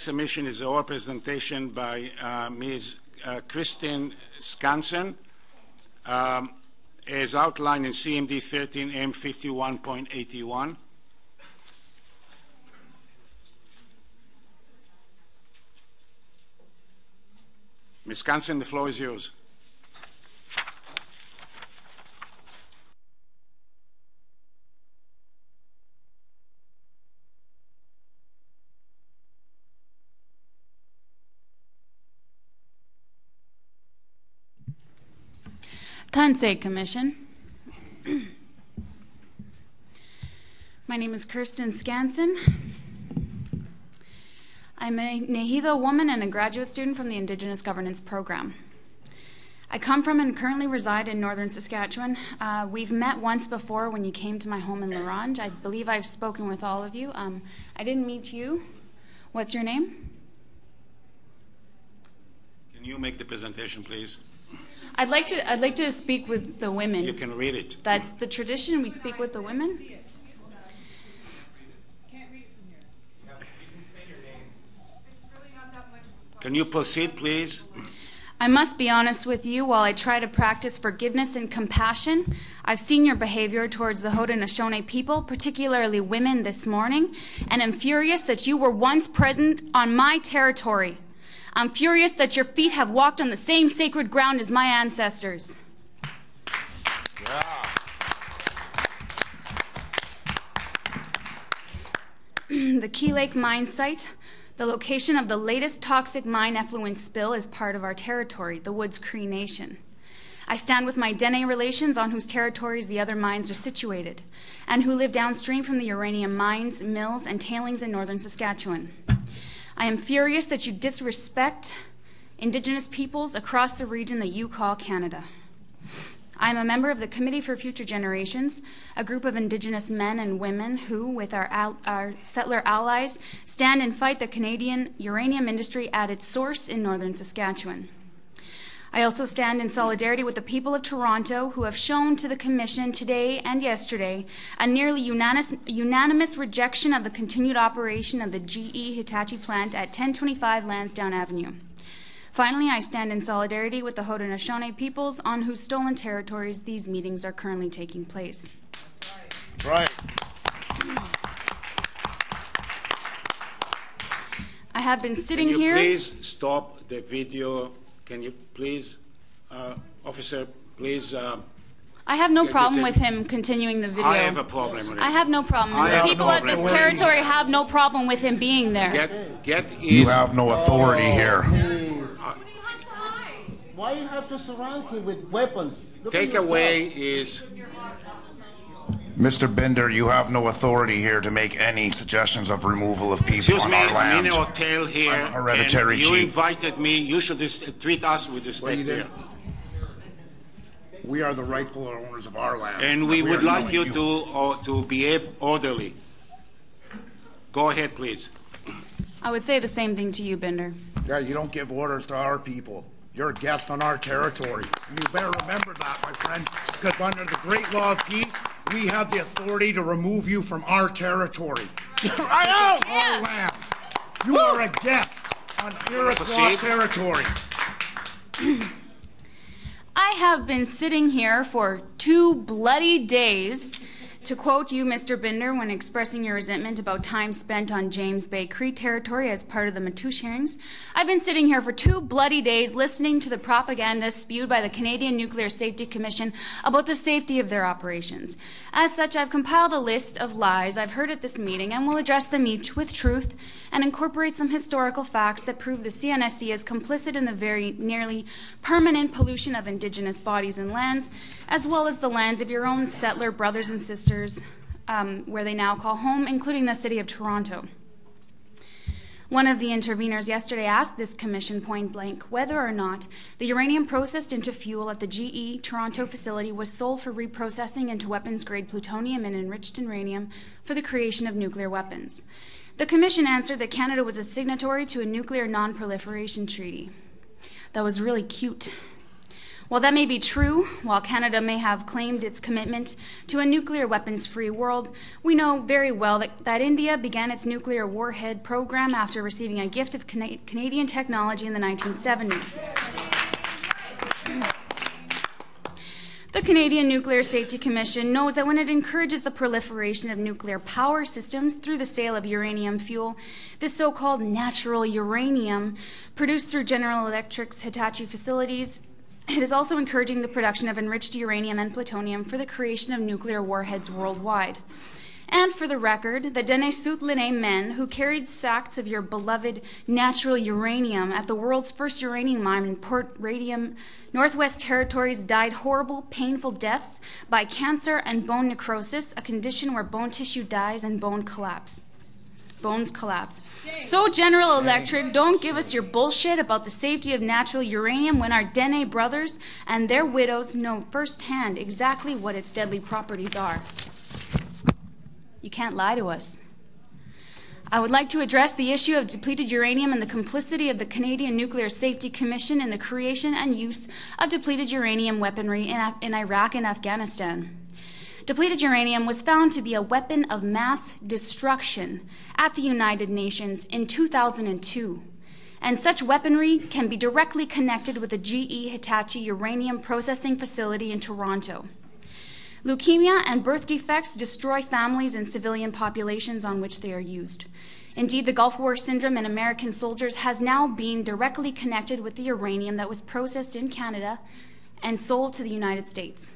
submission is a oral presentation by Ms. Kirstin Scansen, as outlined in CMD 13M 51.81. Ms. Scansen, the floor is yours. Tansei Commission. My name is Kirstin Scansen. I'm a Nehido woman and a graduate student from the Indigenous Governance Program. I come from and currently reside in northern Saskatchewan. We've met once before when you came to my home in La Ronge. I believe I've spoken with all of you. I didn't meet you. What's your name? Can you make the presentation, please? I'd like to speak with the women. You can read it. That's the tradition. We speak with the women. Can you proceed, please? I must be honest with you. While I try to practice forgiveness and compassion, I've seen your behavior towards the Haudenosaunee people, particularly women, this morning, and am furious that you were once present on my territory. I'm furious that your feet have walked on the same sacred ground as my ancestors. Yeah. The Key Lake mine site, the location of the latest toxic mine effluent spill, is part of our territory, the Woods Cree Nation. I stand with my Dene relations on whose territories the other mines are situated, and who live downstream from the uranium mines, mills, and tailings in northern Saskatchewan. I am furious that you disrespect Indigenous peoples across the region that you call Canada. I am a member of the Committee for Future Generations, a group of Indigenous men and women who, with our settler allies, stand and fight the Canadian uranium industry at its source in northern Saskatchewan. I also stand in solidarity with the people of Toronto who have shown to the Commission today and yesterday a nearly unanimous rejection of the continued operation of the GE-Hitachi plant at 1025 Lansdowne Avenue. Finally, I stand in solidarity with the Haudenosaunee peoples on whose stolen territories these meetings are currently taking place. Right. I have been sitting here. Can you please stop the video? Can you please, officer, please? I have no problem with him continuing the video. I have a problem with it. I have no problem. The people of this territory have no problem with him being there. You have no authority here. Why you have to surround him with weapons? Take away his... Mr. Binder, you have no authority here to make any suggestions of removal of people on our land. I'm in a hotel here, I'm a hereditary and you chief. invited me. You should treat us with respect here. We are the rightful owners of our land. And we would like you to behave orderly. Go ahead, please. I would say the same thing to you, Binder. Yeah, you don't give orders to our people. You're a guest on our territory. You better remember that, my friend, because under the Great Law of Peace, we have the authority to remove you from our territory. Our land. You are a guest on Iroquois territory. I have been sitting here for 2 bloody days, to quote you, Mr. Binder, when expressing your resentment about time spent on James Bay Cree territory as part of the Matoush hearings. I've been sitting here for 2 bloody days listening to the propaganda spewed by the Canadian Nuclear Safety Commission about the safety of their operations. As such, I've compiled a list of lies I've heard at this meeting and will address them each with truth and incorporate some historical facts that prove the CNSC is complicit in the very nearly permanent pollution of Indigenous bodies and lands, as well as the lands of your own settler brothers and sisters, where they now call home, including the city of Toronto. One of the interveners yesterday asked this commission point blank whether or not the uranium processed into fuel at the GE Toronto facility was sold for reprocessing into weapons-grade plutonium and enriched uranium for the creation of nuclear weapons. The commission answered that Canada was a signatory to a nuclear non-proliferation treaty. That was really cute. While that may be true, while Canada may have claimed its commitment to a nuclear weapons-free world, we know very well that India began its nuclear warhead program after receiving a gift of Canadian technology in the 1970s. The Canadian Nuclear Safety Commission knows that when it encourages the proliferation of nuclear power systems through the sale of uranium fuel, this so-called natural uranium produced through General Electric's Hitachi facilities, it is also encouraging the production of enriched uranium and plutonium for the creation of nuclear warheads worldwide. And for the record, the Dene-Sut-Lene men who carried sacks of your beloved natural uranium at the world's first uranium mine in Port Radium, Northwest Territories died horrible, painful deaths by cancer and bone necrosis, a condition where bone tissue dies and bones collapse. So General Electric, don't give us your bullshit about the safety of natural uranium when our Dene brothers and their widows know firsthand exactly what its deadly properties are. You can't lie to us. I would like to address the issue of depleted uranium and the complicity of the Canadian Nuclear Safety Commission in the creation and use of depleted uranium weaponry in Iraq and Afghanistan. Depleted uranium was found to be a weapon of mass destruction at the United Nations in 2002, and such weaponry can be directly connected with the GE-Hitachi uranium processing facility in Toronto. Leukemia and birth defects destroy families and civilian populations on which they are used. Indeed, the Gulf War syndrome in American soldiers has now been directly connected with the uranium that was processed in Canada and sold to the United States.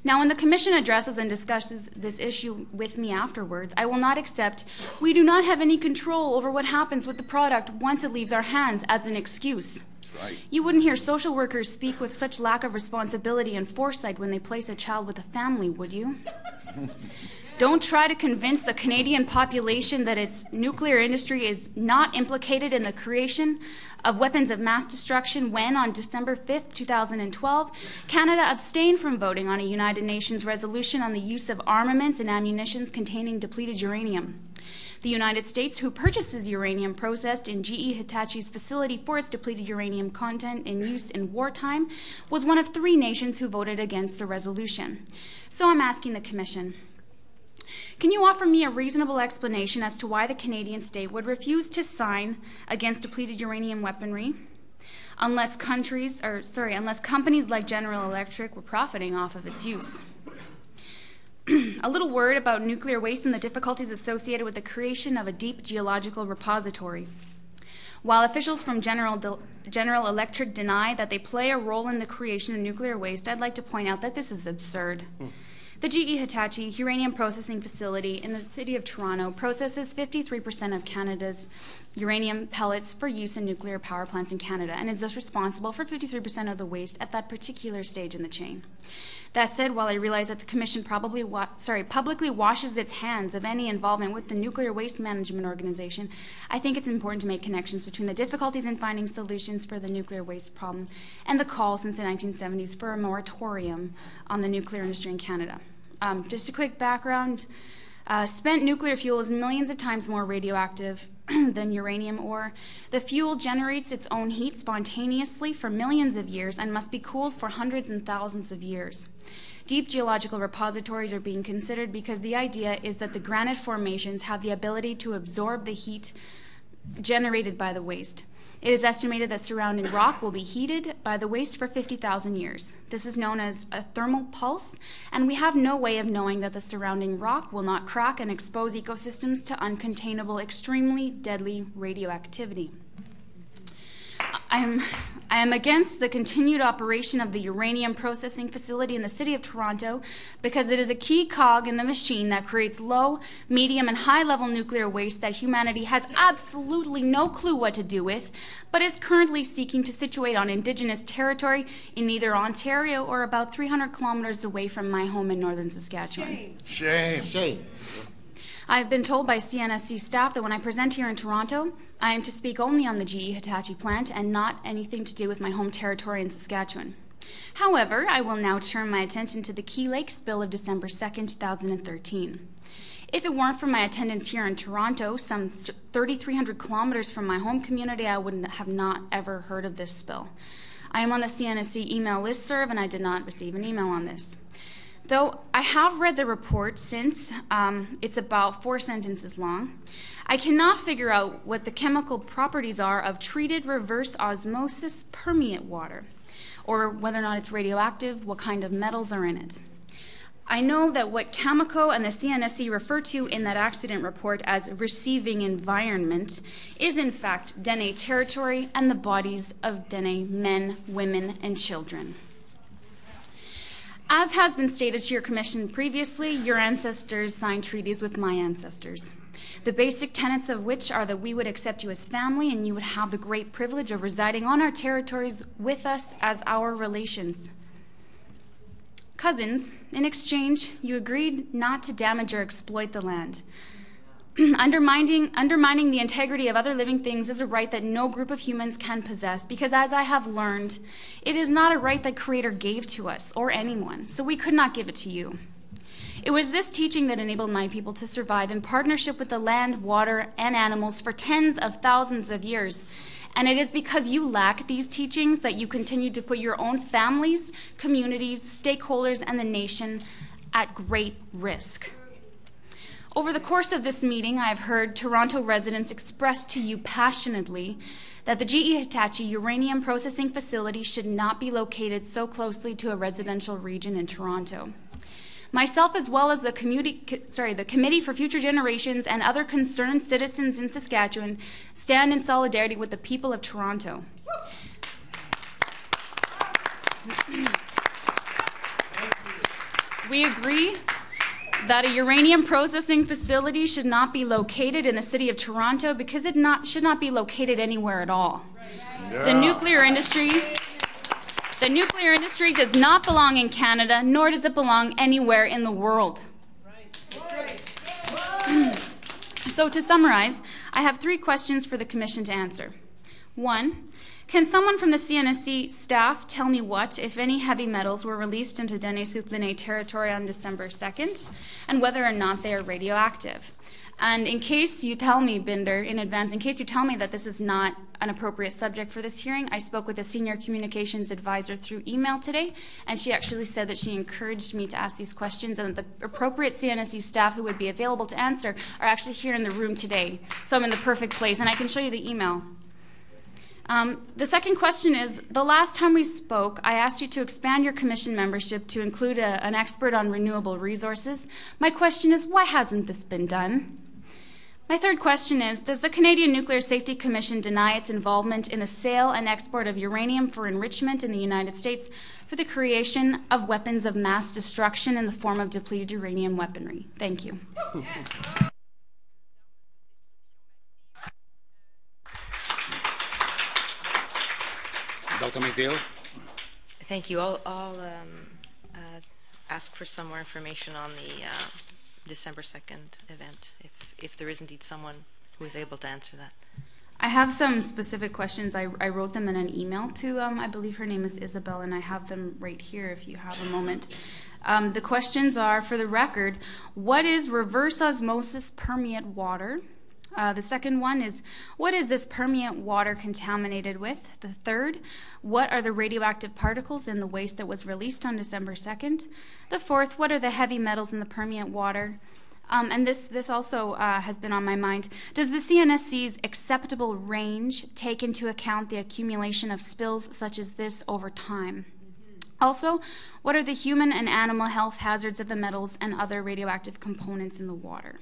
Now, when the Commission addresses and discusses this issue with me afterwards, I will not accept we do not have any control over what happens with the product once it leaves our hands as an excuse. Right. You wouldn't hear social workers speak with such lack of responsibility and foresight when they place a child with a family, would you? Don't try to convince the Canadian population that its nuclear industry is not implicated in the creation of weapons of mass destruction when, on December 5, 2012, Canada abstained from voting on a United Nations resolution on the use of armaments and ammunitions containing depleted uranium. The United States, who purchases uranium processed in GE-Hitachi's facility for its depleted uranium content in use in wartime, was one of 3 nations who voted against the resolution. So I'm asking the Commission, can you offer me a reasonable explanation as to why the Canadian state would refuse to sign against depleted uranium weaponry unless companies like General Electric were profiting off of its use? A little word about nuclear waste and the difficulties associated with the creation of a deep geological repository. While officials from General Electric deny that they play a role in the creation of nuclear waste, I'd like to point out that this is absurd. The GE-Hitachi uranium processing facility in the city of Toronto processes 53% of Canada's uranium pellets for use in nuclear power plants in Canada and is thus responsible for 53% of the waste at that particular stage in the chain. That said, while I realize that the Commission publicly washes its hands of any involvement with the Nuclear Waste Management Organization, I think it's important to make connections between the difficulties in finding solutions for the nuclear waste problem and the call since the 1970s for a moratorium on the nuclear industry in Canada. Just a quick background. Spent nuclear fuel is millions of times more radioactive than uranium ore. The fuel generates its own heat spontaneously for millions of years and must be cooled for hundreds and thousands of years. Deep geological repositories are being considered because the idea is that the granite formations have the ability to absorb the heat generated by the waste. It is estimated that surrounding rock will be heated by the waste for 50,000 years. This is known as a thermal pulse, and we have no way of knowing that the surrounding rock will not crack and expose ecosystems to uncontainable, extremely deadly radioactivity. I am against the continued operation of the uranium processing facility in the city of Toronto because it is a key cog in the machine that creates low, medium, and high-level nuclear waste that humanity has absolutely no clue what to do with, but is currently seeking to situate on Indigenous territory in either Ontario or about 300 kilometers away from my home in northern Saskatchewan. Shame. Shame. I have been told by CNSC staff that when I present here in Toronto, I am to speak only on the GE-Hitachi plant and not anything to do with my home territory in Saskatchewan. However, I will now turn my attention to the Key Lake spill of December 2nd, 2013. If it weren't for my attendance here in Toronto, some 3,300 kilometers from my home community, I would have not ever heard of this spill. I am on the CNSC email listserv, and I did not receive an email on this. Though I have read the report since, it's about 4 sentences long, I cannot figure out what the chemical properties are of treated reverse osmosis permeate water, or whether or not it's radioactive, what kind of metals are in it. I know that what Cameco and the CNSC refer to in that accident report as receiving environment is in fact Dene territory and the bodies of Dene men, women, and children. As has been stated to your commission previously, your ancestors signed treaties with my ancestors, the basic tenets of which are that we would accept you as family and you would have the great privilege of residing on our territories with us as our relations. Cousins, in exchange, you agreed not to damage or exploit the land. Undermining the integrity of other living things is a right that no group of humans can possess, because as I have learned, it is not a right that Creator gave to us or anyone, so we could not give it to you. It was this teaching that enabled my people to survive in partnership with the land, water, and animals for tens of thousands of years. And it is because you lack these teachings that you continue to put your own families, communities, stakeholders, and the nation at great risk. Over the course of this meeting, I have heard Toronto residents express to you passionately that the GE-Hitachi uranium processing facility should not be located so closely to a residential region in Toronto. Myself, as well as the Committee for Future Generations and other concerned citizens in Saskatchewan, stand in solidarity with the people of Toronto. We agree that a uranium processing facility should not be located in the city of Toronto because it should not be located anywhere at all. Yeah. The nuclear industry does not belong in Canada, nor does it belong anywhere in the world. So to summarize, I have 3 questions for the Commission to answer. 1, can someone from the CNSC staff tell me what, if any, heavy metals were released into Dene-South-Dene territory on December 2nd, and whether or not they are radioactive? And in case you tell me, Binder, in advance, in case you tell me that this is not an appropriate subject for this hearing, I spoke with a senior communications advisor through email today, and she actually said that she encouraged me to ask these questions, and that the appropriate CNSC staff who would be available to answer are actually here in the room today. So I'm in the perfect place, and I can show you the email. The second question is, the last time we spoke, I asked you to expand your commission membership to include an expert on renewable resources. My question is, why hasn't this been done? My third question is, does the Canadian Nuclear Safety Commission deny its involvement in the sale and export of uranium for enrichment in the United States for the creation of weapons of mass destruction in the form of depleted uranium weaponry? Thank you. Yes. Dr. McDill? Thank you. I'll ask for some more information on the December 2nd event, if there is indeed someone who is able to answer that. I have some specific questions. I wrote them in an email to, I believe her name is Isabel, and I have them right here if you have a moment. The questions are, for the record, what is reverse osmosis permeate water? The second one is, what is this permeate water contaminated with? The third, what are the radioactive particles in the waste that was released on December 2nd? The fourth, what are the heavy metals in the permeate water? And this also has been on my mind. Does the CNSC's acceptable range take into account the accumulation of spills such as this over time? Also, what are the human and animal health hazards of the metals and other radioactive components in the water?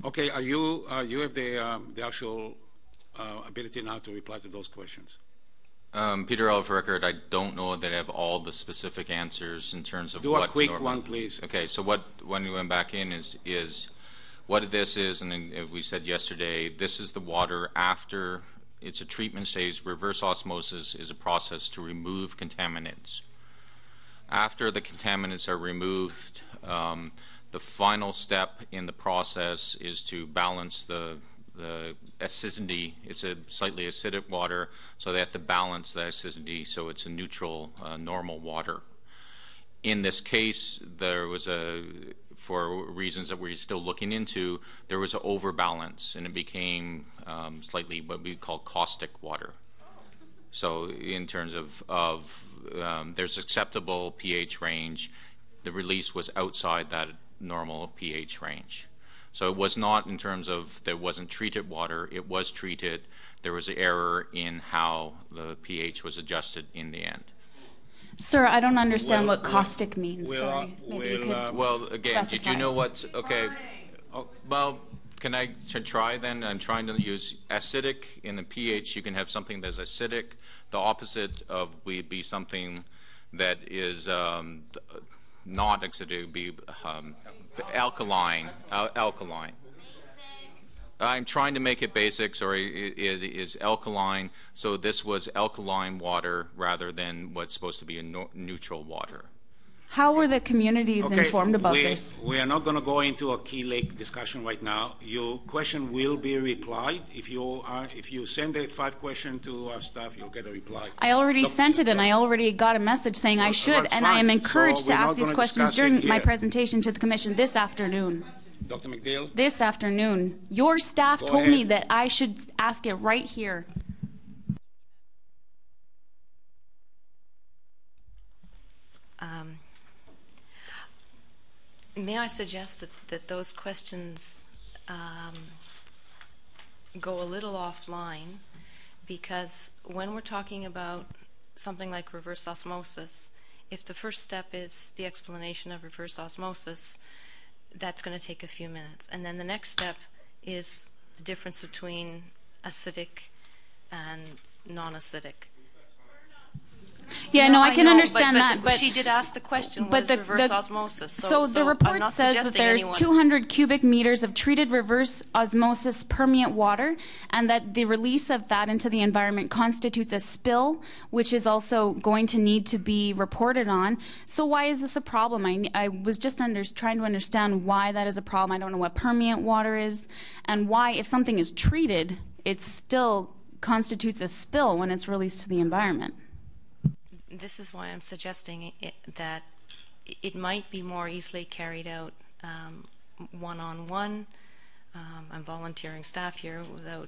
Okay, you have the actual ability now to reply to those questions. Peter L. for record, I don't know that I have all the specific answers in terms of do a quick one, please. Okay, so when we went back in is what this is, and as we said yesterday, this is the water after it's a treatment stage. Reverse osmosis is a process to remove contaminants. After the contaminants are removed, the final step in the process is to balance the acidity. It's a slightly acidic water, so they have to balance the acidity so it's a neutral, normal water. In this case, there was for reasons that we're still looking into, there was an overbalance, and it became slightly what we call caustic water. So in terms of there's acceptable pH range, the release was outside that normal pH range. So it was not in terms of there wasn't treated water, it was treated. There was an error in how the pH was adjusted in the end. Sir, I don't understand what caustic means. Sorry. Maybe you could well, again, specify. did you know what? Okay. Oh, well, can I try then? I'm trying to use acidic. In the pH, you can have something that's acidic. The opposite of would be something that is not acidic, would be alkaline. Alkaline. I'm trying to make it basic. Sorry, it is alkaline. So this was alkaline water rather than what's supposed to be a neutral water. How were the communities informed about this? We are not going to go into a Key Lake discussion right now. Your question will be replied. If you send a 5 question to our staff, you'll get a reply. I already sent it, and I already got a message saying I should, and I am encouraged to ask these questions during my presentation to the Commission this afternoon. Dr. McDill? This afternoon. Your staff told me that I should ask it right here. May I suggest that those questions go a little offline, because when we're talking about something like reverse osmosis, if the first step is the explanation of reverse osmosis, that's going to take a few minutes. And then the next step is the difference between acidic and non-acidic. Yeah, no, I can understand that, but she did ask the question, what is reverse osmosis? So the report says that there's 200 cubic meters of treated reverse osmosis permeate water, and that the release of that into the environment constitutes a spill, which is also going to need to be reported on. So why is this a problem? I was just trying to understand why that is a problem. I don't know what permeate water is, and why, if something is treated, it still constitutes a spill when it's released to the environment. This is why I'm suggesting that it might be more easily carried out one-on-one. I'm volunteering staff here without.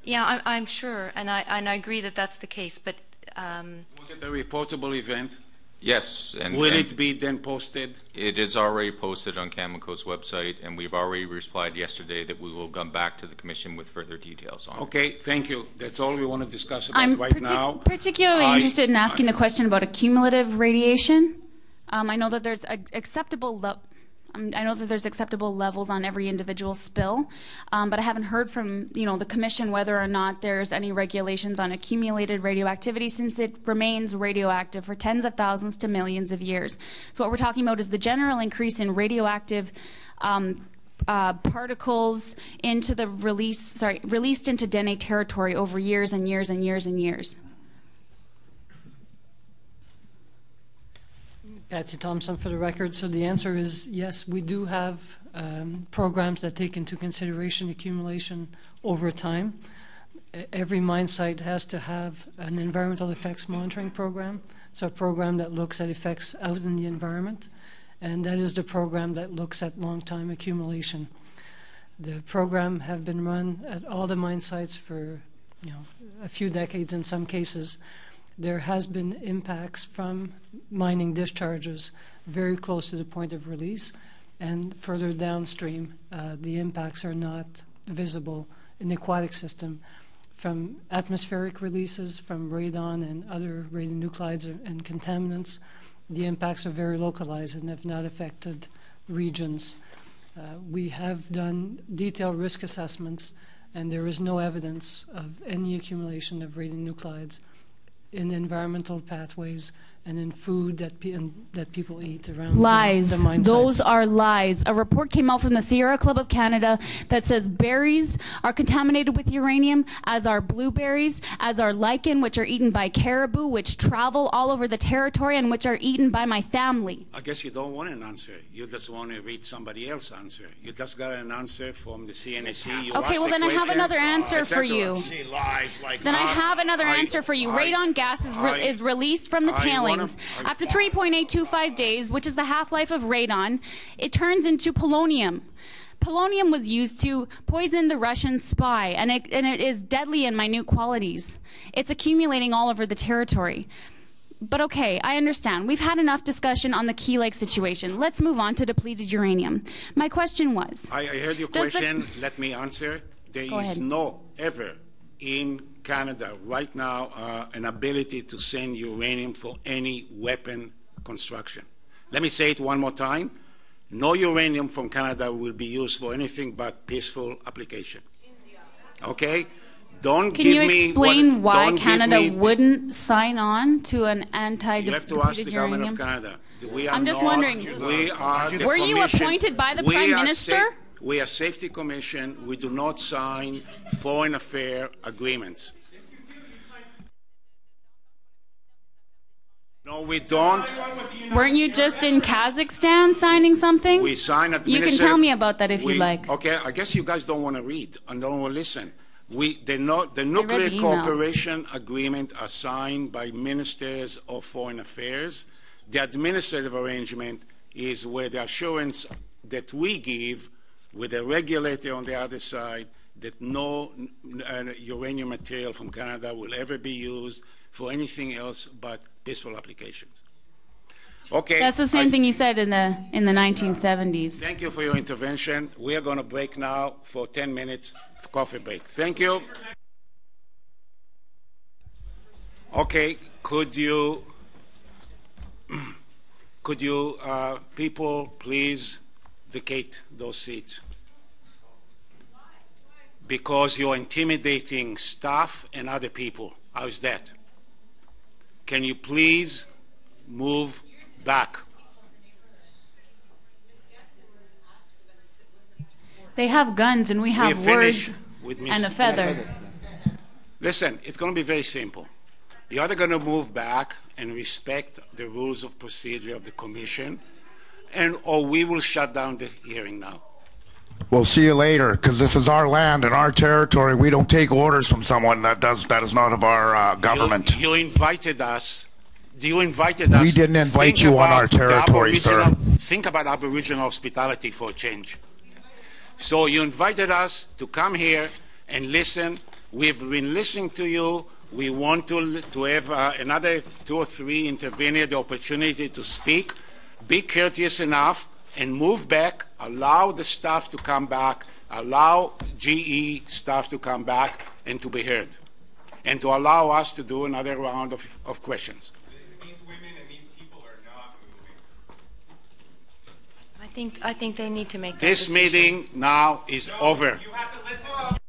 Yeah, I'm sure, and I agree that that's the case. But was it a reportable event? Yes. And will it be then posted? It is already posted on Cameco's website, and we've already replied yesterday that we will come back to the Commission with further details on it. Okay, thank you. That's all we want to discuss about right now. I'm particularly interested in asking the question about accumulative radiation. I know that there's acceptable levels on every individual spill, but I haven't heard from the Commission whether or not there's any regulations on accumulated radioactivity, since it remains radioactive for tens of thousands to millions of years. So what we're talking about is the general increase in radioactive particles into the released into Dene territory over years and years and years and years. Patsy Thompson for the record. So the answer is yes, we do have programs that take into consideration accumulation over time. Every mine site has to have an environmental effects monitoring program, so a program that looks at effects out in the environment, and that is the program that looks at long-time accumulation. The program have been run at all the mine sites for a few decades in some cases. There has been impacts from mining discharges very close to the point of release, and further downstream the impacts are not visible in the aquatic system. From atmospheric releases from radon and other radionuclides and contaminants, the impacts are very localized and have not affected regions. We have done detailed risk assessments, and there is no evidence of any accumulation of radionuclides in environmental pathways and in food that people eat around the mine sites. Those are lies. A report came out from the Sierra Club of Canada that says berries are contaminated with uranium, as are blueberries, as are lichen, which are eaten by caribou, which travel all over the territory and which are eaten by my family. I guess you don't want an answer. You just want to read somebody else's answer. You just got an answer from the CNSC. Okay, well then I have another answer for you. She lies like Then I have another answer for you. Radon gas is released from the tailings. After 3.825 days, which is the half-life of radon, it turns into polonium. polonium was used to poison the Russian spy, and it is deadly in minute quantities. It's accumulating all over the territory. But okay, I understand. We've had enough discussion on the Key Lake situation. Let's move on to depleted uranium. My question was... I heard your question. Let me answer. There is no ever in Canada right now an ability to send uranium for any weapon construction. Let me say it one more time. No uranium from Canada will be used for anything but peaceful application. Okay? Can you explain why Canada wouldn't sign on to an anti-depleted uranium? You have to ask the government of Canada. I'm just wondering, were you appointed by the Prime Minister? We are Safety Commission. We do not sign foreign affairs agreements. No, we don't. Weren't you just in Kazakhstan signing something? We signed at the You can tell me about that if you like. Okay, I guess you guys don't want to read and don't want to listen. The nuclear cooperation agreement are signed by ministers of foreign affairs. The administrative arrangement is where the assurance that we give with a regulator on the other side that no uranium material from Canada will ever be used for anything else but peaceful applications. Okay. That's the same thing you said in the 1970s. Thank you for your intervention. We are going to break now for 10 minutes coffee break. Thank you. Okay, could you people please vacate those seats? Because you're intimidating staff and other people. How's that? Can you please move back? They have guns and we have words and a feather. Listen, it's going to be very simple. You're either going to move back and respect the rules of procedure of the Commission, or we will shut down the hearing now. We'll see you later, because this is our land and our territory. We don't take orders from someone that is not of our government. You invited us. You invited us. We didn't invite you on our territory, sir. Think about Aboriginal hospitality for a change. So you invited us to come here and listen. We've been listening to you. We want to have another 2 or 3 interveners the opportunity to speak. Be courteous enough and move back. Allow the staff to come back. Allow GE staff to come back and to be heard. And to allow us to do another round of questions. These women and these people are not moving. I think they need to make that This decision. meeting now is over. You have to listen to